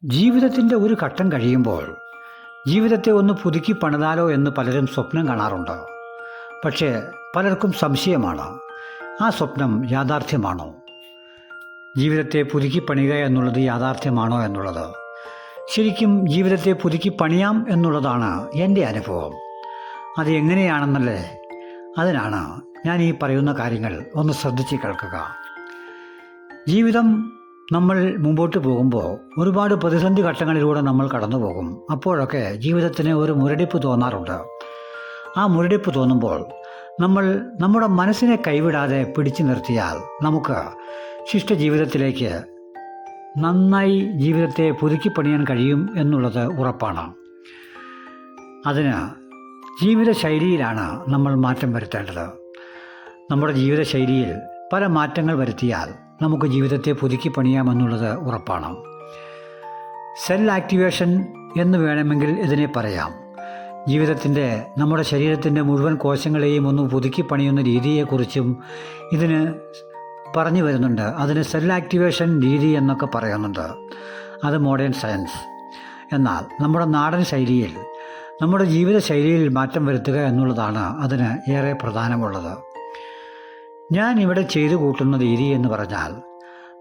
ജീവിതത്തിൻ്റെ ഒരു ഘട്ടം കഴിയുമ്പോൾ ജീവിതത്തെ ഒന്ന് പുതുക്കി പണിതാലോ എന്ന് പലരും സ്വപ്നം കാണാറുണ്ട്. പക്ഷേ പലർക്കും സംശയമാണ്, ആ സ്വപ്നം യാഥാർത്ഥ്യമാണോ? ജീവിതത്തെ പുതുക്കി പണിയുക എന്നുള്ളത് യാഥാർത്ഥ്യമാണോ എന്നുള്ളത്. ശരിക്കും ജീവിതത്തെ പുതുക്കി പണിയാം എന്നുള്ളതാണ് എൻ്റെ അനുഭവം. അത് എങ്ങനെയാണെന്നല്ലേ, അതിനാണ് ഞാൻ ഈ പറയുന്ന കാര്യങ്ങൾ ഒന്ന് ശ്രദ്ധിച്ച് കേൾക്കുക. ജീവിതം നമ്മൾ മുമ്പോട്ട് പോകുമ്പോൾ ഒരുപാട് പ്രതിസന്ധി ഘട്ടങ്ങളിലൂടെ നമ്മൾ കടന്നു പോകും. അപ്പോഴൊക്കെ ജീവിതത്തിന് ഒരു മുരടിപ്പ് തോന്നാറുണ്ട്. ആ മുരടിപ്പ് തോന്നുമ്പോൾ നമ്മൾ നമ്മുടെ മനസ്സിനെ കൈവിടാതെ പിടിച്ചു നിർത്തിയാൽ നമുക്ക് ശിഷ്ടജീവിതത്തിലേക്ക് നന്നായി ജീവിതത്തെ പുതുക്കിപ്പണിയാൻ കഴിയും എന്നുള്ളത് ഉറപ്പാണ്. അതിന് ജീവിതശൈലിയിലാണ് നമ്മൾ മാറ്റം വരുത്തേണ്ടത്. നമ്മുടെ ജീവിതശൈലിയിൽ പല മാറ്റങ്ങൾ വരുത്തിയാൽ നമുക്ക് ജീവിതത്തെ പുതുക്കി പണിയാമെന്നുള്ളത് ഉറപ്പാണ്. സെൽ ആക്ടിവേഷൻ എന്ന് വേണമെങ്കിൽ ഇതിനെ പറയാം. ജീവിതത്തിൻ്റെ നമ്മുടെ ശരീരത്തിൻ്റെ മുഴുവൻ കോശങ്ങളെയും ഒന്ന് പുതുക്കി പണിയുന്ന രീതിയെക്കുറിച്ചും ഇതിന് പറഞ്ഞു വരുന്നുണ്ട്. അതിന് സെൽ ആക്ടിവേഷൻ രീതി എന്നൊക്കെ പറയുന്നുണ്ട്. അത് മോഡേൺ സയൻസ്. എന്നാൽ നമ്മുടെ നാടൻ ശൈലിയിൽ, നമ്മുടെ ജീവിതശൈലിയിൽ മാറ്റം വരുത്തുക എന്നുള്ളതാണ് അതിന് ഏറെ പ്രധാനമുള്ളത്. ഞാൻ ഇവിടെ ചെയ്തു കൂട്ടുന്ന രീതി എന്ന് പറഞ്ഞാൽ,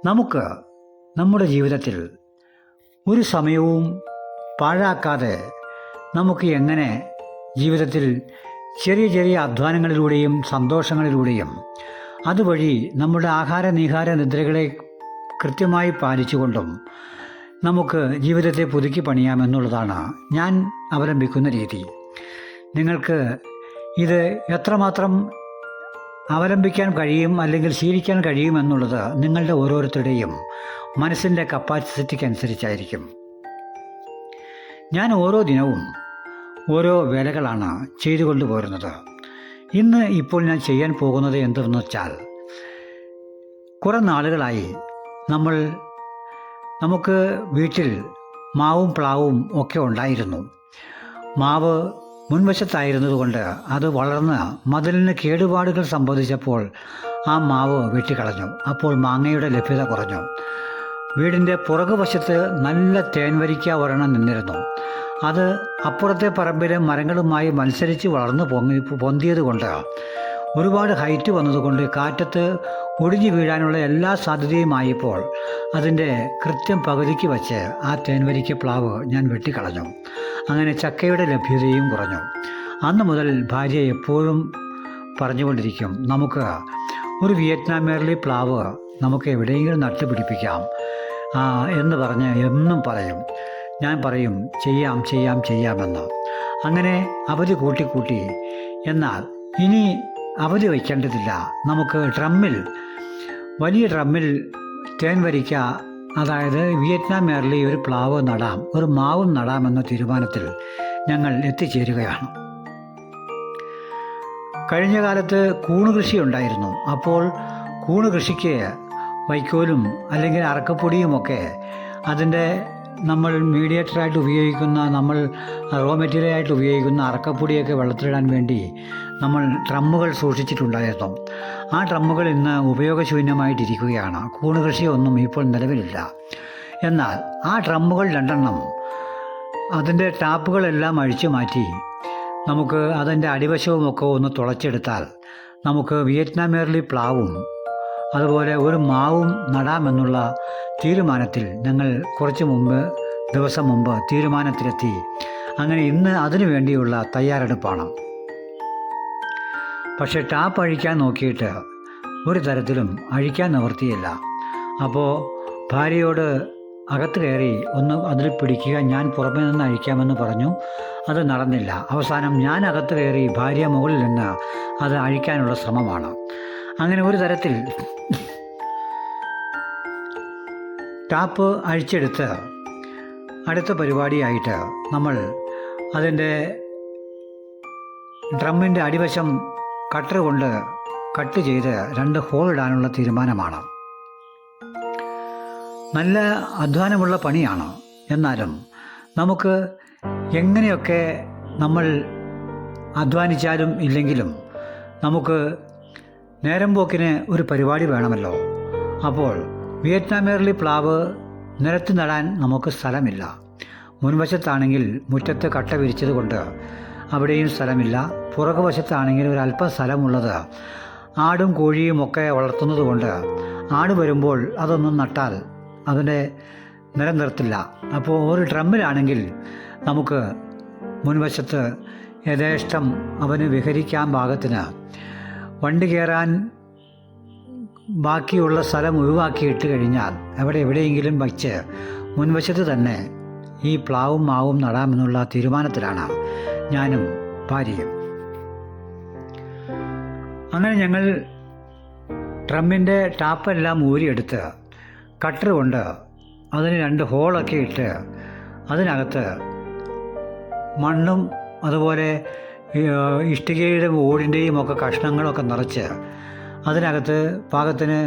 നമുക്ക് നമ്മുടെ ജീവിതത്തിൽ ഒരു സമയവും പാഴാക്കാതെ നമുക്ക് എങ്ങനെ ജീവിതത്തിൽ ചെറിയ ചെറിയ അധ്വാനങ്ങളിലൂടെയും സന്തോഷങ്ങളിലൂടെയും അതുവഴി നമ്മുടെ ആഹാര നീഹാര നിദ്രകളെ കൃത്യമായി പാലിച്ചുകൊണ്ടും നമുക്ക് ജീവിതത്തെ പുതുക്കി പണിയാമെന്നുള്ളതാണ് ഞാൻ അവലംബിക്കുന്ന രീതി. നിങ്ങൾക്ക് ഇത് എത്രമാത്രം അവലംബിക്കാൻ കഴിയും അല്ലെങ്കിൽ ശീലിക്കാൻ കഴിയുമെന്നുള്ളത് നിങ്ങളുടെ ഓരോരുത്തരുടെയും മനസ്സിൻ്റെ കപ്പാസിറ്റിക്ക് അനുസരിച്ചായിരിക്കും. ഞാൻ ഓരോ ദിനവും ഓരോ വേലകളാണ് ചെയ്തുകൊണ്ട് പോരുന്നത്. ഇപ്പോൾ ഞാൻ ചെയ്യാൻ പോകുന്നത് എന്തെന്ന് വെച്ചാൽ, കുറേ നാളുകളായി നമുക്ക് വീട്ടിൽ മാവും പ്ലാവും ഒക്കെ ഉണ്ടായിരുന്നു. മാവ് മുൻവശത്തായിരുന്നതുകൊണ്ട് അത് വളർന്ന് മതിലിന് കേടുപാടുകൾ സംഭവിച്ചപ്പോൾ ആ മാവ് വെട്ടിക്കളഞ്ഞു. അപ്പോൾ മാങ്ങയുടെ ലഭ്യത കുറഞ്ഞു. വീടിൻ്റെ പുറകുവശത്ത് നല്ല തേൻവരിക്ക ഒരെണ്ണം നിന്നിരുന്നു. അത് അപ്പുറത്തെ പറമ്പിലെ മരങ്ങളുമായി മത്സരിച്ച് വളർന്നു പൊന്തിയതുകൊണ്ട് ഒരുപാട് ഹൈറ്റ് വന്നതുകൊണ്ട് കാറ്റത്ത് ഒടിഞ്ഞു വീഴാനുള്ള എല്ലാ സാധ്യതയുമായപ്പോൾ അതിൻ്റെ കൃത്യം പകുതിക്ക് വച്ച് ആ തേൻവരിക്ക പ്ലാവ് ഞാൻ വെട്ടിക്കളഞ്ഞു. അങ്ങനെ ചക്കയുടെ ലഭ്യതയും കുറഞ്ഞു. അന്ന് മുതൽ ഭാര്യ എപ്പോഴും പറഞ്ഞുകൊണ്ടിരിക്കും, നമുക്ക് ഒരു വിയറ്റ്നാമേർലി പ്ലാവ് നമുക്ക് എവിടെയെങ്കിലും നട്ടുപിടിപ്പിക്കാം എന്ന് പറഞ്ഞ് എന്നും പറയും. ഞാൻ പറയും ചെയ്യാമെന്ന്. അങ്ങനെ അവധി കൂട്ടി. എന്നാൽ ഇനി അവധി വയ്ക്കേണ്ടതില്ല. നമുക്ക് വലിയ ഡ്രമ്മിൽ തേൻവരിക്ക, അതായത് വിയറ്റ്നാമേർലി ഒരു പ്ലാവ് നടാം, ഒരു മാവും നടാമെന്ന തീരുമാനത്തിൽ ഞങ്ങൾ എത്തിച്ചേരുകയാണ്. കഴിഞ്ഞ കാലത്ത് കൂണ് കൃഷി ഉണ്ടായിരുന്നു. അപ്പോൾ കൂണ് കൃഷിക്ക് വൈക്കോലും അല്ലെങ്കിൽ അറക്കപ്പൊടിയുമൊക്കെ അതിൻ്റെ നമ്മൾ മീഡിയേറ്ററായിട്ട് ഉപയോഗിക്കുന്ന, നമ്മൾ റോ മെറ്റീരിയലായിട്ട് ഉപയോഗിക്കുന്ന അറക്കപ്പൊടിയൊക്കെ വെള്ളത്തിലിടാൻ വേണ്ടി നമ്മൾ ഡ്രമ്മുകൾ സൂക്ഷിച്ചിട്ടുണ്ടായിരുന്നു. ആ ഡ്രമ്മുകൾ ഇന്ന് ഉപയോഗശൂന്യമായിട്ടിരിക്കുകയാണ്. കൂണ് കൃഷിയൊന്നും ഇപ്പോൾ നിലവിലില്ല. എന്നാൽ ആ ഡ്രമ്മുകൾ 2 അതിൻ്റെ ടാപ്പുകളെല്ലാം അഴിച്ചു മാറ്റി നമുക്ക് അതിൻ്റെ അടിവശവുമൊക്കെ ഒന്ന് തുളച്ചെടുത്താൽ നമുക്ക് വിയറ്റ്നാമേർലി പ്ലാവും അതുപോലെ ഒരു മാവും നടാമെന്നുള്ള തീരുമാനത്തിൽ ഞങ്ങൾ കുറച്ച് ദിവസം മുമ്പ് തീരുമാനത്തിലെത്തി. അങ്ങനെ ഇന്ന് അതിനു വേണ്ടിയുള്ള തയ്യാറെടുപ്പാണ്. പക്ഷേ ടാപ്പ് അഴിക്കാൻ നോക്കിയിട്ട് ഒരു തരത്തിലും അഴിക്കാൻ നിവർത്തിയില്ല. അപ്പോൾ ഭാര്യയോട് അകത്ത് കയറി ഒന്ന് അതിൽ പിടിക്കുക, ഞാൻ പുറമേ നിന്ന് അഴിക്കാമെന്ന് പറഞ്ഞു. അത് നടന്നില്ല. അവസാനം ഞാൻ അകത്ത് കയറി ഭാര്യ മുകളിൽ നിന്ന് അത് അഴിക്കാനുള്ള ശ്രമമാണ്. അങ്ങനെ ഒരു തരത്തിൽ ടാപ്പ് അഴിച്ചെടുത്ത് അടുത്ത പരിപാടിയായിട്ട് നമ്മൾ അതിൻ്റെ ഡ്രമ്മിൻ്റെ അടിവശം കട്ടർ കൊണ്ട് കട്ട് ചെയ്ത് 2 ഹോൾ ഇടാനുള്ള തീരുമാനമാണ്. നല്ല അധ്വാനമുള്ള പണിയാണ്. എന്നാലും നമുക്ക് എങ്ങനെയൊക്കെ നമ്മൾ അധ്വാനിച്ചാലും ഇല്ലെങ്കിലും നമുക്ക് നേരം പോക്കിന് ഒരു പരിപാടി വേണമല്ലോ. അപ്പോൾ വിയറ്റ്നാമേർലി പ്ലാവ് നിലത്ത് നടാൻ നമുക്ക് സ്ഥലമില്ല. മുൻവശത്താണെങ്കിൽ മുറ്റത്ത് കട്ട വിരിച്ചത് കൊണ്ട് അവിടെയും സ്ഥലമില്ല. പുറകുവശത്താണെങ്കിൽ ഒരല്പം സ്ഥലമുള്ളത് ആടും കോഴിയും ഒക്കെ വളർത്തുന്നത് കൊണ്ട് ആട് വരുമ്പോൾ അതൊന്നും നട്ടാൽ അതിനെ നിലനിർത്തില്ല. അപ്പോൾ ഒരു ഡ്രമ്മിലാണെങ്കിൽ നമുക്ക് മുൻവശത്ത് യഥേഷ്ടം അവന് വിഹരിക്കാൻ പാകത്തിന് വണ്ടി കയറാൻ ബാക്കിയുള്ള സ്ഥലം ഒഴിവാക്കിയിട്ട് കഴിഞ്ഞാൽ എവിടെയെങ്കിലും വച്ച് മുൻവശത്ത് തന്നെ ഈ പ്ലാവും മാവും നടാമെന്നുള്ള തീരുമാനത്തിലാണ് ഞാനും ഭാര്യയും. അങ്ങനെ ഞങ്ങൾ ഡ്രമ്മിൻ്റെ ടാപ്പെല്ലാം ഊരിയെടുത്ത് കട്ടർ കൊണ്ട് അതിന് 2 ഹോളൊക്കെ ഇട്ട് അതിനകത്ത് മണ്ണും അതുപോലെ ഇഷ്ടികയുടെയും ഓടിൻ്റെയും ഒക്കെ കഷ്ണങ്ങളൊക്കെ നിറച്ച് അതിനകത്ത് പാകത്തിന്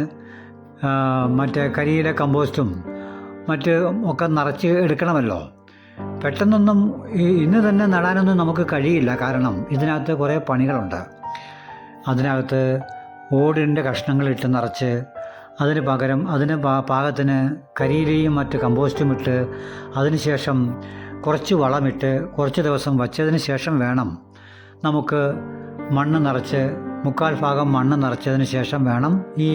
മറ്റേ കരിയില കമ്പോസ്റ്റും മറ്റ് ഒക്കെ നിറച്ച് എടുക്കണമല്ലോ. പെട്ടെന്നൊന്നും ഇന്ന് തന്നെ നടാനൊന്നും നമുക്ക് കഴിയില്ല. കാരണം ഇതിനകത്ത് കുറേ പണികളുണ്ട്. അതിനകത്ത് ഓടിൻ്റെ കഷ്ണങ്ങളിട്ട് നിറച്ച് അതിന് പകരം അതിന് പാകത്തിന് കരിയിലയും മറ്റ് കമ്പോസ്റ്റും ഇട്ട് അതിനുശേഷം കുറച്ച് വളമിട്ട് കുറച്ച് ദിവസം വച്ചതിന് ശേഷം വേണം നമുക്ക് മണ്ണ് നിറച്ച് 3/4 ഭാഗം മണ്ണ് നിറച്ചതിന് ശേഷം വേണം ഈ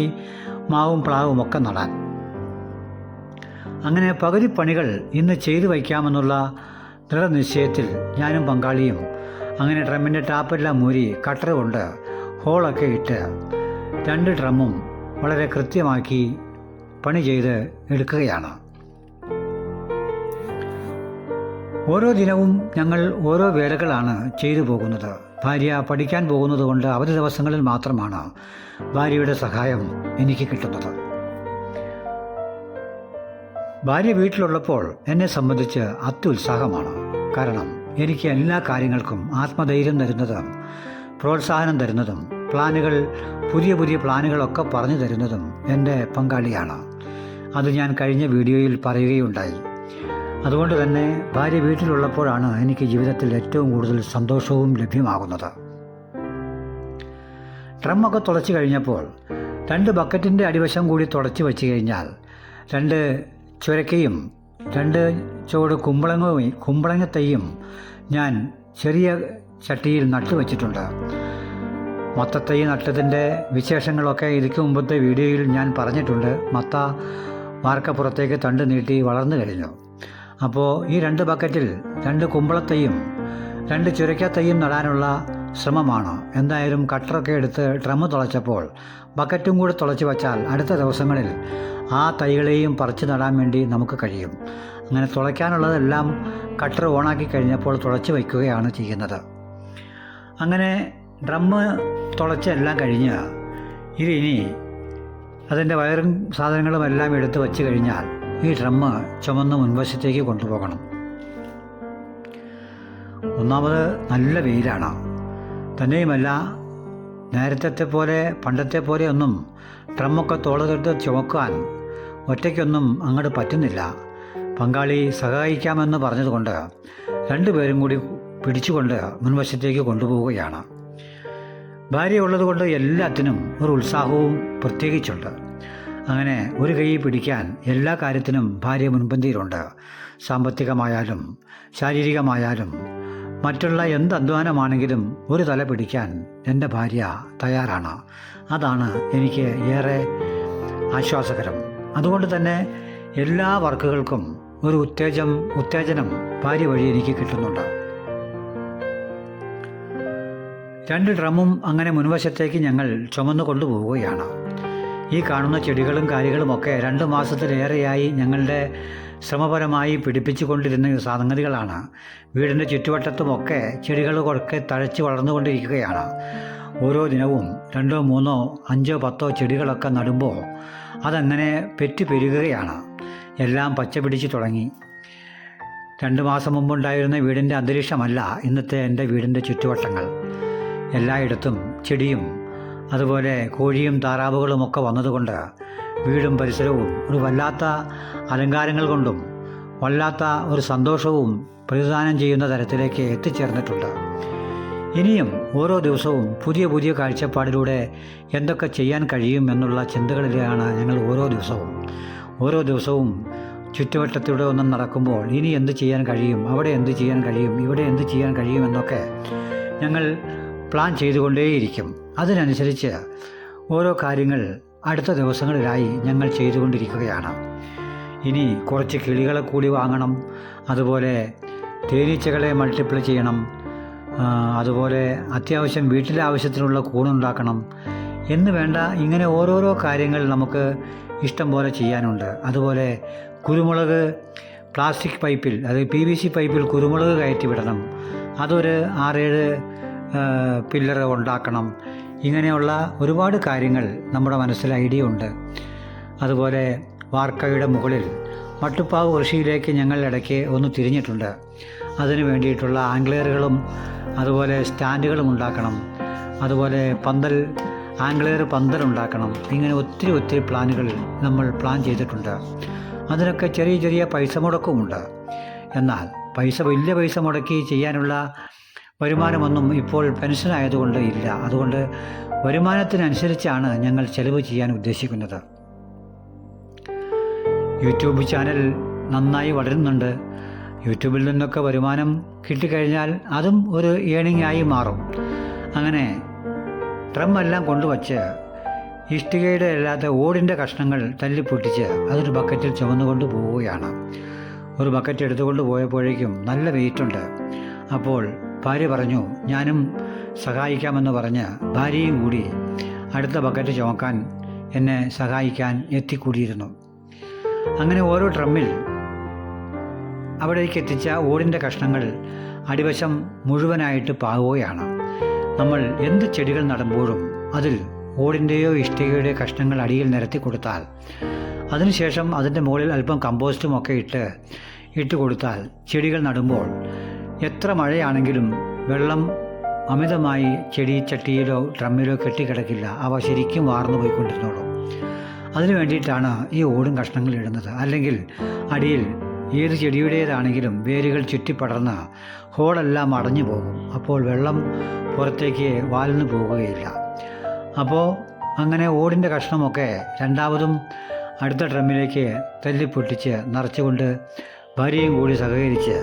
മാവും പ്ലാവും ഒക്കെ നടാൻ. അങ്ങനെ പകുതി പണികൾ ഇന്ന് ചെയ്തു വയ്ക്കാമെന്നുള്ള ദൃഢനിശ്ചയത്തിൽ ഞാനും പങ്കാളിയും അങ്ങനെ ഡ്രമ്മിൻ്റെ ടാപ്പെല്ലാം മൂരി കട്ടർ കൊണ്ട് ഹോളൊക്കെ ഇട്ട് 2 ഡ്രമ്മും വളരെ കൃത്യമാക്കി പണി ചെയ്ത് എടുക്കുകയാണ്. ഓരോ ദിനവും ഞങ്ങൾ ഓരോ വേലകളാണ് ചെയ്തു പോകുന്നത്. ഭാര്യ പഠിക്കാൻ പോകുന്നത് കൊണ്ട് അവധി ദിവസങ്ങളിൽ മാത്രമാണ് ഭാര്യയുടെ സഹായം എനിക്ക് കിട്ടുന്നത്. ഭാര്യ വീട്ടിലുള്ളപ്പോൾ എന്നെ സംബന്ധിച്ച് അത്യുത്സാഹമാണ്. കാരണം എനിക്ക് എല്ലാ കാര്യങ്ങൾക്കും ആത്മധൈര്യം തരുന്നതും പ്രോത്സാഹനം തരുന്നതും പുതിയ പ്ലാനുകളൊക്കെ പറഞ്ഞു തരുന്നതും എൻ്റെ പങ്കാളിയാണ്. അത് ഞാൻ കഴിഞ്ഞ വീഡിയോയിൽ പറയുകയുണ്ടായി. അതുകൊണ്ട് തന്നെ ഭാര്യ വീട്ടിലുള്ളപ്പോഴാണ് എനിക്ക് ജീവിതത്തിൽ ഏറ്റവും കൂടുതൽ സന്തോഷവും ലഭ്യമാകുന്നത്. ഡ്രമ്മൊക്കെ തുളച്ച് കഴിഞ്ഞപ്പോൾ 2 ബക്കറ്റിൻ്റെ അടിവശം കൂടി തുടച്ച് വെച്ച് കഴിഞ്ഞാൽ 2 ചുരക്കയും 2 ചോട് കുമ്പളങ്ങ തൈയും ഞാൻ ചെറിയ ചട്ടിയിൽ നട്ടു വച്ചിട്ടുണ്ട്. മത്തത്തൈ നട്ടതിൻ്റെ വിശേഷങ്ങളൊക്കെ ഇതിക്ക് മുമ്പത്തെ വീഡിയോയിൽ ഞാൻ പറഞ്ഞിട്ടുണ്ട്. മത്ത വാർക്കപ്പുറത്തേക്ക് തണ്ട് നീട്ടി വളർന്നു കഴിഞ്ഞു. അപ്പോൾ ഈ 2 ബക്കറ്റിൽ 2 കുമ്പളത്തൈയും 2 ചുരക്കത്തൈയും നടാനുള്ള ശ്രമമാണ്. എന്തായാലും കട്ടറൊക്കെ എടുത്ത് ഡ്രമ്മ് തുളച്ചപ്പോൾ ബക്കറ്റും കൂടി തുളച്ച് വച്ചാൽ അടുത്ത ദിവസങ്ങളിൽ ആ തൈകളെയും പറിച്ച് നടാൻ വേണ്ടി നമുക്ക് കഴിയും. അങ്ങനെ തുളയ്ക്കാനുള്ളതെല്ലാം കട്ടർ ഓണാക്കി കഴിഞ്ഞപ്പോൾ തുളച്ച് വയ്ക്കുകയാണ് ചെയ്യുന്നത്. അങ്ങനെ ഡ്രമ്മ് തുളച്ചെല്ലാം കഴിഞ്ഞ് ഇനി അതിൻ്റെ വയറും സാധനങ്ങളും എല്ലാം എടുത്ത് വച്ച് കഴിഞ്ഞാൽ ഈ ഡ്രമ്മ് ചുമന്ന് മുൻവശത്തേക്ക് കൊണ്ടുപോകണം. ഒന്നാമത് നല്ല വെയിലാണ്. തന്നെയുമല്ല പണ്ടത്തെ പോലെ ഒന്നും ഡ്രമ്മൊക്കെ തോളെടുത്ത് ചുമക്കാൻ ഒറ്റയ്ക്കൊന്നും അങ്ങോട്ട് പറ്റുന്നില്ല. പങ്കാളി സഹായിക്കാമെന്ന് പറഞ്ഞതുകൊണ്ട് 2 പേരും കൂടി പിടിച്ചുകൊണ്ട് മുൻവശത്തേക്ക് കൊണ്ടുപോവുകയാണ്. ഭാര്യ ഉള്ളതുകൊണ്ട് എല്ലാത്തിനും ഒരു ഉത്സാഹവും പ്രത്യേകിച്ചുണ്ട്. അങ്ങനെ ഒരു കൈ പിടിക്കാൻ എല്ലാ കാര്യത്തിനും ഭാര്യ മുൻപന്തിയിലുണ്ട്. സാമ്പത്തികമായാലും ശാരീരികമായാലും മറ്റുള്ള എന്ത് അധ്വാനമാണെങ്കിലും ഒരു തല പിടിക്കാൻ എൻ്റെ ഭാര്യ തയ്യാറാണ്. അതാണ് എനിക്ക് ഏറെ ആശ്വാസകരം. അതുകൊണ്ട് തന്നെ എല്ലാ വർക്കുകൾക്കും ഒരു ഉത്തേജനം ഭാര്യ വഴി എനിക്ക് കിട്ടുന്നുണ്ട്. 2 ഡ്രമ്മും അങ്ങനെ മുൻവശത്തേക്ക് ഞങ്ങൾ ചുമന്നു കൊണ്ടുപോവുകയാണ്. ഈ കാണുന്ന ചെടികളും കാര്യങ്ങളുമൊക്കെ 2 മാസത്തിലേറെയായി ഞങ്ങളുടെ ശ്രമപരമായി പിടിപ്പിച്ചുകൊണ്ടിരുന്ന സംഗതികളാണ്. വീടിൻ്റെ ചുറ്റുവട്ടത്തുമൊക്കെ ചെടികളൊക്കെ തഴച്ച് വളർന്നുകൊണ്ടിരിക്കുകയാണ്. ഓരോ ദിനവും 2, 3, 5, 10 ചെടികളൊക്കെ നടുമ്പോൾ അതങ്ങനെ പെരുകുകയാണ്. എല്ലാം പച്ച പിടിച്ച് തുടങ്ങി. 2 മാസം മുമ്പുണ്ടായിരുന്ന വീടിൻ്റെ അന്തരീക്ഷമല്ല ഇന്നത്തെ എൻ്റെ വീടിൻ്റെ ചുറ്റുവട്ടങ്ങൾ. എല്ലായിടത്തും ചെടിയും അതുപോലെ കോഴിയും താറാവുകളുമൊക്കെ വന്നതുകൊണ്ട് വീടും പരിസരവും ഒരു വല്ലാത്ത അലങ്കാരങ്ങൾ കൊണ്ടും വല്ലാത്ത ഒരു സന്തോഷവും പ്രതിദാനം ചെയ്യുന്ന തരത്തിലേക്ക് എത്തിച്ചേർന്നിട്ടുണ്ട്. ഇനിയും ഓരോ ദിവസവും പുതിയ കാഴ്ചപ്പാടിലൂടെ എന്തൊക്കെ ചെയ്യാൻ കഴിയും എന്നുള്ള ചിന്തകളിലാണ് ഞങ്ങൾ ഓരോ ദിവസവും ചുറ്റുവട്ടത്തിലൂടെ ഒന്നും നടക്കുമ്പോൾ ഇനി എന്ത് ചെയ്യാൻ കഴിയും, അവിടെ എന്ത് ചെയ്യാൻ കഴിയും, ഇവിടെ എന്ത് ചെയ്യാൻ കഴിയുമെന്നൊക്കെ ഞങ്ങൾ പ്ലാൻ ചെയ്തുകൊണ്ടേയിരിക്കും. അതിനനുസരിച്ച് ഓരോ കാര്യങ്ങൾ അടുത്ത ദിവസങ്ങളിലായി ഞങ്ങൾ ചെയ്തുകൊണ്ടിരിക്കുകയാണ്. ഇനി കുറച്ച് കിളികളെ കൂടി വാങ്ങണം, അതുപോലെ തേനീച്ചകളെ മൾട്ടിപ്ലൈ ചെയ്യണം, അതുപോലെ അത്യാവശ്യം വീട്ടിലെ ആവശ്യത്തിനുള്ള കൂണുണ്ടാക്കണം എന്ന് വേണ്ട ഇങ്ങനെ ഓരോരോ കാര്യങ്ങൾ നമുക്ക് ഇഷ്ടം പോലെ ചെയ്യാനുണ്ട്. അതുപോലെ കുരുമുളക് പ്ലാസ്റ്റിക് പൈപ്പിൽ, അത് PVC പൈപ്പിൽ കുരുമുളക് കയറ്റി വിടണം, അതൊരു 6-7 പില്ലർ ഉണ്ടാക്കണം. ഇങ്ങനെയുള്ള ഒരുപാട് കാര്യങ്ങൾ നമ്മുടെ മനസ്സിൽ ഐഡിയ ഉണ്ട്. അതുപോലെ വാർക്കയുടെ മുകളിൽ മട്ടുപ്പാവ് കൃഷിയിലേക്ക് ഞങ്ങൾ ഇടയ്ക്ക് ഒന്ന് തിരിഞ്ഞിട്ടുണ്ട്. അതിന് വേണ്ടിയിട്ടുള്ള ആംഗ്ലെയറുകളും അതുപോലെ സ്റ്റാൻഡുകളും ഉണ്ടാക്കണം. അതുപോലെ ആംഗ്ലെയർ പന്തൽ ഉണ്ടാക്കണം. ഇങ്ങനെ ഒത്തിരി പ്ലാനുകൾ നമ്മൾ പ്ലാൻ ചെയ്തിട്ടുണ്ട്. അതിനൊക്കെ ചെറിയ ചെറിയ പൈസ മുടക്കവുമുണ്ട്. എന്നാൽ വലിയ പൈസ മുടക്കി ചെയ്യാനുള്ള വരുമാനമൊന്നും ഇപ്പോൾ പെൻഷൻ ആയതുകൊണ്ട് ഇല്ല. അതുകൊണ്ട് വരുമാനത്തിനനുസരിച്ചാണ് ഞങ്ങൾ ചെലവ് ചെയ്യാൻ ഉദ്ദേശിക്കുന്നത്. യൂട്യൂബ് ചാനൽ നന്നായി വളരുന്നുണ്ട്. യൂട്യൂബിൽ നിന്നൊക്കെ വരുമാനം കിട്ടിക്കഴിഞ്ഞാൽ അതും ഒരു ഏണിംഗ് ആയി മാറും. അങ്ങനെ ഡ്രമ്മെല്ലാം കൊണ്ടുവച്ച് ഇഷ്ടികയുടെ അല്ലാത്ത ഓടിൻ്റെ കഷ്ണങ്ങൾ തല്ലിപ്പൊട്ടിച്ച് അതൊരു ബക്കറ്റിൽ ചുമന്നുകൊണ്ട് പോവുകയാണ്. ഒരു ബക്കറ്റ് എടുത്തുകൊണ്ട് പോയപ്പോഴേക്കും നല്ല വെയിറ്റുണ്ട്. അപ്പോൾ ഭാര്യ പറഞ്ഞു ഞാനും സഹായിക്കാമെന്ന് പറഞ്ഞ് ഭാര്യയും കൂടി അടുത്ത ബക്കറ്റ് ചുമക്കാൻ എന്നെ സഹായിക്കാൻ എത്തിക്കൂടിയിരുന്നു. അങ്ങനെ ഓരോ ഡ്രമ്മിൽ അവിടേക്ക് എത്തിച്ച ഓടിൻ്റെ കഷ്ണങ്ങൾ അടിവശം മുഴുവനായിട്ട് പാകുകയാണ്. നമ്മൾ എന്ത് ചെടികൾ നടുമ്പോഴും അതിൽ ഓടിൻ്റെയോ ഇഷ്ടികയുടെയോ കഷ്ണങ്ങൾ അടിയിൽ നിരത്തി കൊടുത്താൽ അതിനുശേഷം അതിൻ്റെ മുകളിൽ അല്പം കമ്പോസ്റ്റും ഒക്കെ ഇട്ട് കൊടുത്താൽ ചെടികൾ നടുമ്പോൾ എത്ര മഴയാണെങ്കിലും വെള്ളം അമിതമായി ചെടി ചട്ടിയിലോ ഡ്രമ്മിലോ കെട്ടിക്കിടക്കില്ല. അവ ശരിക്കും വാർന്നു പോയിക്കൊണ്ടിരുന്നോളും. അതിനു വേണ്ടിയിട്ടാണ് ഈ ഓടും കഷ്ണങ്ങൾ ഇടുന്നത്. അല്ലെങ്കിൽ അടിയിൽ ഏത് ചെടിയുടേതാണെങ്കിലും വേരുകൾ ചുറ്റിപ്പടർന്ന് ഹോളെല്ലാം അടഞ്ഞു പോകും. അപ്പോൾ വെള്ളം പുറത്തേക്ക് വാൽന്നു പോകുകയില്ല. അപ്പോൾ അങ്ങനെ ഓടിൻ്റെ കഷ്ണമൊക്കെ രണ്ടാമതും അടുത്ത ഡ്രമ്മിലേക്ക് തല്ലിപ്പൊട്ടിച്ച് നിറച്ചുകൊണ്ട് ഭാര്യയും കൂടി സഹകരിച്ച്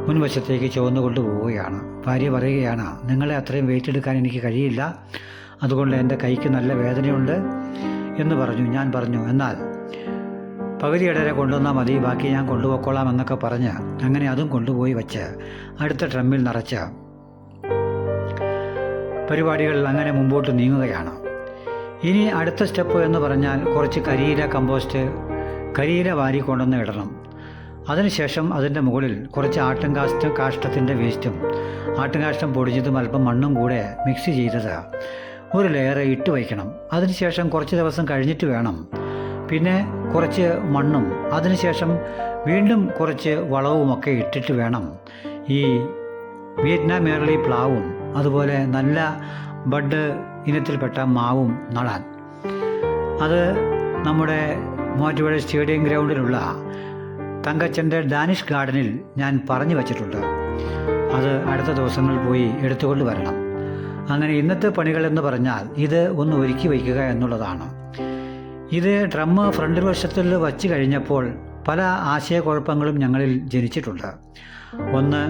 മുൻവശത്തേക്ക് ചുവന്നുകൊണ്ട് പോവുകയാണ്. ഭാര്യ പറയുകയാണ് നിങ്ങളെ അത്രയും വെയിറ്റ് എടുക്കാൻ എനിക്ക് കഴിയില്ല, അതുകൊണ്ട് എൻ്റെ കൈക്ക് നല്ല വേദനയുണ്ട് എന്ന് പറഞ്ഞു. ഞാൻ പറഞ്ഞു എന്നാൽ പകുതി ഇടരെ കൊണ്ടുവന്നാൽ മതി, ബാക്കി ഞാൻ കൊണ്ടുപോയിക്കോളാം എന്നൊക്കെ പറഞ്ഞ് അങ്ങനെ അതും കൊണ്ടുപോയി വച്ച് അടുത്ത ഡ്രമ്മിൽ നിറച്ച് പരിപാടികൾ അങ്ങനെ മുമ്പോട്ട് നീങ്ങുകയാണ്. ഇനി അടുത്ത സ്റ്റെപ്പ് എന്ന് പറഞ്ഞാൽ കുറച്ച് കരിയില വാരി കൊണ്ടുവന്ന് ഇടണം. അതിനുശേഷം അതിൻ്റെ മുകളിൽ കുറച്ച് കാഷ്ടത്തിൻ്റെ വേസ്റ്റും ആട്ടുംകാഷ്ടം പൊടിച്ചതും അല്പം മണ്ണും കൂടെ മിക്സ് ചെയ്തത് ഒരു ലെയർ ഇട്ട് വയ്ക്കണം. അതിനുശേഷം കുറച്ച് ദിവസം കഴിഞ്ഞിട്ട് വേണം പിന്നെ കുറച്ച് മണ്ണും അതിനുശേഷം വീണ്ടും കുറച്ച് വളവുമൊക്കെ ഇട്ടിട്ട് വേണം ഈ വിയറ്റ്നാം ഏർലി പ്ലാവും അതുപോലെ നല്ല ബഡ് ഇനത്തിൽപ്പെട്ട മാവും നടാൻ. അത് നമ്മുടെ മൂവാറ്റുപുഴ സ്റ്റേഡിയം ഗ്രൗണ്ടിലുള്ള തങ്കച്ചൻ്റെ ഡാനിഷ് ഗാർഡനിൽ ഞാൻ പറഞ്ഞു വച്ചിട്ടുണ്ട്. അത് അടുത്ത ദിവസങ്ങളിൽ പോയി എടുത്തുകൊണ്ട് വരണം. അങ്ങനെ ഇന്നത്തെ പണികളെന്ന് പറഞ്ഞാൽ ഇത് ഒന്ന് ഒരുക്കി വയ്ക്കുക എന്നുള്ളതാണ്. ഇത് ഡ്രമ്മ് ഫ്രണ്ട് വശത്തിൽ വച്ച് കഴിഞ്ഞപ്പോൾ പല ആശയക്കുഴപ്പങ്ങളും ഞങ്ങളിൽ ജനിച്ചിട്ടുണ്ട്. ഒന്ന്,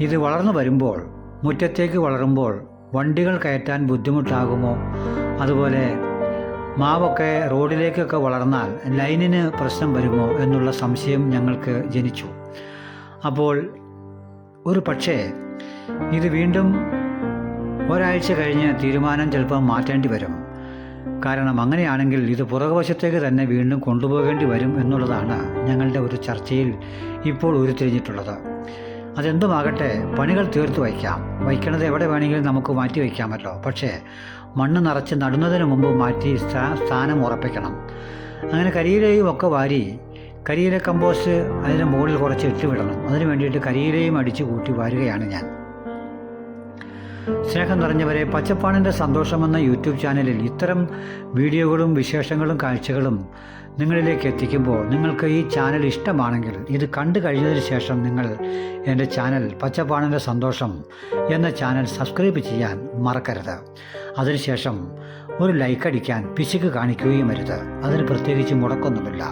ഇത് വളർന്നു വരുമ്പോൾ മുറ്റത്തേക്ക് വളരുമ്പോൾ വണ്ടികൾ കയറ്റാൻ ബുദ്ധിമുട്ടാകുമോ, അതുപോലെ മാവൊക്കെ റോഡിലേക്കൊക്കെ വളർന്നാൽ ലൈനിന് പ്രശ്നം വരുമോ എന്നുള്ള സംശയം ഞങ്ങൾക്ക് ജനിച്ചു. അപ്പോൾ ഒരു പക്ഷേ ഇത് വീണ്ടും ഒരാഴ്ച കഴിഞ്ഞ് തീരുമാനം ചിലപ്പോൾ മാറ്റേണ്ടി വരും. കാരണം അങ്ങനെയാണെങ്കിൽ ഇത് പുറകുവശത്തേക്ക് തന്നെ വീണ്ടും കൊണ്ടുപോകേണ്ടി വരും എന്നുള്ളതാണ് ഞങ്ങളുടെ ഒരു ചർച്ചയിൽ ഇപ്പോൾ ഉരുത്തിരിഞ്ഞിട്ടുള്ളത്. അതെന്തുമാകട്ടെ പണികൾ തീർത്ത് വയ്ക്കണത് എവിടെ വേണമെങ്കിലും നമുക്ക് മാറ്റി വയ്ക്കാമല്ലോ. പക്ഷേ മണ്ണ് നിറച്ച് നടുന്നതിന് മുമ്പ് മാറ്റി സ്ഥാനം ഉറപ്പിക്കണം. അങ്ങനെ കരിയിലയും ഒക്കെ വാരി കരിയില കമ്പോസ്റ്റ് അതിന് മുകളിൽ കുറച്ച് ഇട്ടുവിടണം. അതിന് വേണ്ടിയിട്ട് കരിയിലയും അടിച്ചു കൂട്ടി വാരുകയാണ് ഞാൻ. സ്നേഹം നിറഞ്ഞവരെ, പച്ചപ്പാണിൻ്റെ സന്തോഷമെന്ന യൂട്യൂബ് ചാനലിൽ ഇത്തരം വീഡിയോകളും വിശേഷങ്ങളും കാഴ്ചകളും നിങ്ങളിലേക്ക് എത്തിക്കുമ്പോൾ നിങ്ങൾക്ക് ഈ ചാനൽ ഇഷ്ടമാണെങ്കിൽ ഇത് കണ്ടു കഴിഞ്ഞതിന് ശേഷം നിങ്ങൾ എൻ്റെ ചാനൽ പച്ചപ്പാണിൻ്റെ സന്തോഷം എന്ന ചാനൽ സബ്സ്ക്രൈബ് ചെയ്യാൻ മറക്കരുത്. അതിനുശേഷം ഒരു ലൈക്ക് അടിക്കാൻ പിശുക്ക് കാണിക്കുകയും അരുത്. അതിന് പ്രത്യേകിച്ച് മുടക്കൊന്നുമില്ല.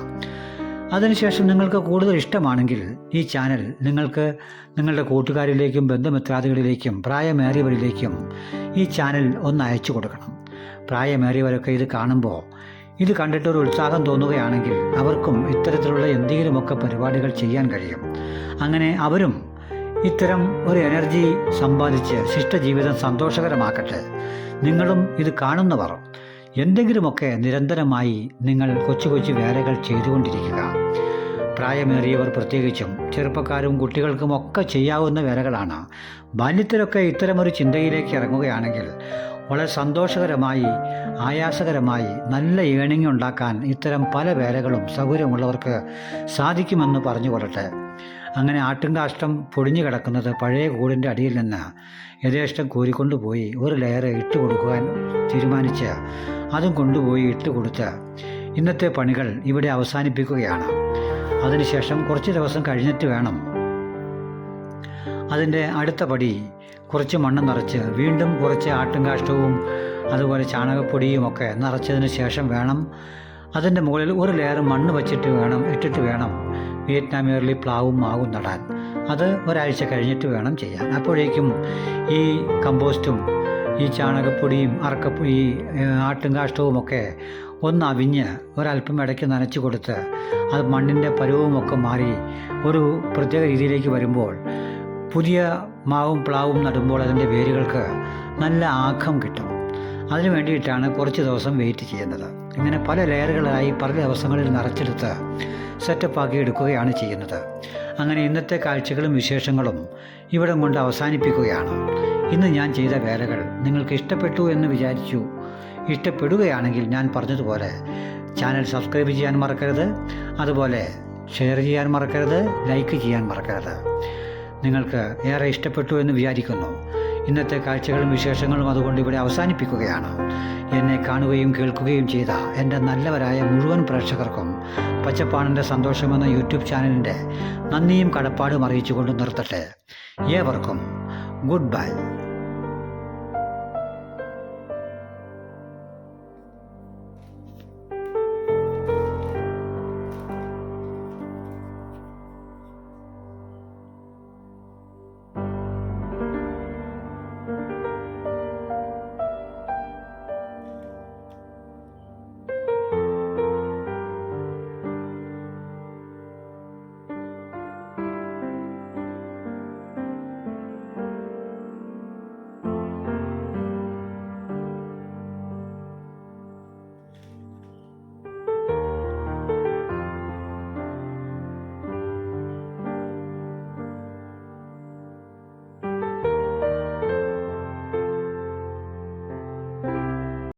അതിനുശേഷം നിങ്ങൾക്ക് കൂടുതൽ ഇഷ്ടമാണെങ്കിൽ ഈ ചാനൽ നിങ്ങൾക്ക് നിങ്ങളുടെ കൂട്ടുകാരിലേക്കും ബന്ധുമിത്രാദികളിലേക്കും പ്രായമേറിയവരിലേക്കും ഈ ചാനൽ ഒന്ന് അയച്ചു കൊടുക്കണം. പ്രായമേറിയവരൊക്കെ ഇത് കാണുമ്പോൾ ഇത് കണ്ടിട്ട് ഒരു ഉത്സാഹം തോന്നുകയാണെങ്കിൽ അവർക്കും ഇത്തരത്തിലുള്ള എന്തെങ്കിലുമൊക്കെ പരിപാടികൾ ചെയ്യാൻ കഴിയും. അങ്ങനെ അവരും ഇത്തരം ഒരു എനർജി സമ്പാദിച്ച് ശിഷ്ടജീവിതം സന്തോഷകരമാക്കട്ടെ. നിങ്ങളും ഇത് കാണുന്നവർ എന്തെങ്കിലുമൊക്കെ നിരന്തരമായി നിങ്ങൾ കൊച്ചു കൊച്ചു വേലകൾ ചെയ്തുകൊണ്ടിരിക്കുക. പ്രായമേറിയവർ പ്രത്യേകിച്ചും ചെറുപ്പക്കാരും കുട്ടികൾക്കും ഒക്കെ ചെയ്യാവുന്ന വേലകളാണ്. ബാല്യത്തിലൊക്കെ ഇത്തരമൊരു ചിന്തയിലേക്ക് ഇറങ്ങുകയാണെങ്കിൽ വളരെ സന്തോഷകരമായി ആയാസകരമായി നല്ല ഏണിംഗ് ഉണ്ടാക്കാൻ ഇത്തരം പല വേലകളും സൗകര്യമുള്ളവർക്ക് സാധിക്കുമെന്ന് പറഞ്ഞു കൊള്ളട്ടെ. അങ്ങനെ ആട്ടുംകാഷ്ടം പൊടിഞ്ഞു കിടക്കുന്നത് പഴയ കൂടിൻ്റെ അടിയിൽ നിന്ന് യഥേഷ്ടം കോരിക്കൊണ്ടുപോയി ഒരു ലെയർ ഇട്ട് കൊടുക്കുവാൻ തീരുമാനിച്ച് അതും കൊണ്ടുപോയി ഇട്ട് കൊടുത്ത് ഇന്നത്തെ പണികൾ ഇവിടെ അവസാനിപ്പിക്കുകയാണ്. അതിനുശേഷം കുറച്ച് ദിവസം കഴിഞ്ഞിട്ട് വേണം അതിൻ്റെ അടുത്ത പടി കുറച്ച് മണ്ണ് നിറച്ച് വീണ്ടും കുറച്ച് ആട്ടുംകാഷ്ടവും അതുപോലെ ചാണകപ്പൊടിയും ഒക്കെ നിറച്ചതിന് ശേഷം വേണം അതിൻ്റെ മുകളിൽ ഒരു ലെയർ മണ്ണ് ഇട്ടിട്ട് വേണം വിയറ്റ്നാമിയറിൽ പ്ലാവും മാവും നടാൻ. അത് ഒരാഴ്ച കഴിഞ്ഞിട്ട് വേണം ചെയ്യാൻ. അപ്പോഴേക്കും ഈ കമ്പോസ്റ്റും ഈ ചാണകപ്പൊടിയും ഈ ആട്ടുംകാഷ്ടവുമൊക്കെ ഒന്ന് അവിഞ്ഞ് ഒരല്പം ഇടയ്ക്ക് നനച്ച് കൊടുത്ത് അത് മണ്ണിൻ്റെ പരുവമൊക്കെ മാറി ഒരു പ്രത്യേക രീതിയിലേക്ക് വരുമ്പോൾ പുതിയ മാവും പ്ലാവും നടുമ്പോൾ അതിൻ്റെ വേരുകൾക്ക് നല്ല ആക്കം കിട്ടും. അതിനു വേണ്ടിയിട്ടാണ് കുറച്ച് ദിവസം വെയിറ്റ് ചെയ്യുന്നത്. ഇങ്ങനെ പല ലെയറുകളായി പല ദിവസങ്ങളിൽ നിറച്ചെടുത്ത് സെറ്റപ്പാക്കി എടുക്കുകയാണ് ചെയ്യുന്നത്. അങ്ങനെ ഇന്നത്തെ കാഴ്ചകളും വിശേഷങ്ങളും ഇവിടം കൊണ്ട് അവസാനിപ്പിക്കുകയാണ്. ഇന്ന് ഞാൻ ചെയ്ത വേലകൾ നിങ്ങൾക്ക് ഇഷ്ടപ്പെട്ടു എന്ന് വിചാരിച്ചു. ഇഷ്ടപ്പെടുകയാണെങ്കിൽ ഞാൻ പറഞ്ഞതുപോലെ ചാനൽ സബ്സ്ക്രൈബ് ചെയ്യാൻ മറക്കരുത്. അതുപോലെ ഷെയർ ചെയ്യാൻ മറക്കരുത്, ലൈക്ക് ചെയ്യാൻ മറക്കരുത്. നിങ്ങൾക്ക് ഏറെ ഇഷ്ടപ്പെട്ടു എന്ന് വിചാരിക്കുന്നു. ഇന്നത്തെ കാഴ്ചകളും വിശേഷങ്ങളും അതുകൊണ്ട് ഇവിടെ അവസാനിപ്പിക്കുകയാണ്. എന്നെ കാണുകയും കേൾക്കുകയും ചെയ്ത എൻ്റെ നല്ലവരായ മുഴുവൻ പ്രേക്ഷകർക്കും പച്ചപ്പാണിൻ്റെ സന്തോഷമെന്ന യൂട്യൂബ് ചാനലിൻ്റെ നന്ദിയും കടപ്പാടും അറിയിച്ചുകൊണ്ട് നിർത്തട്ടെ. ഏവർക്കും ഗുഡ് ബൈ.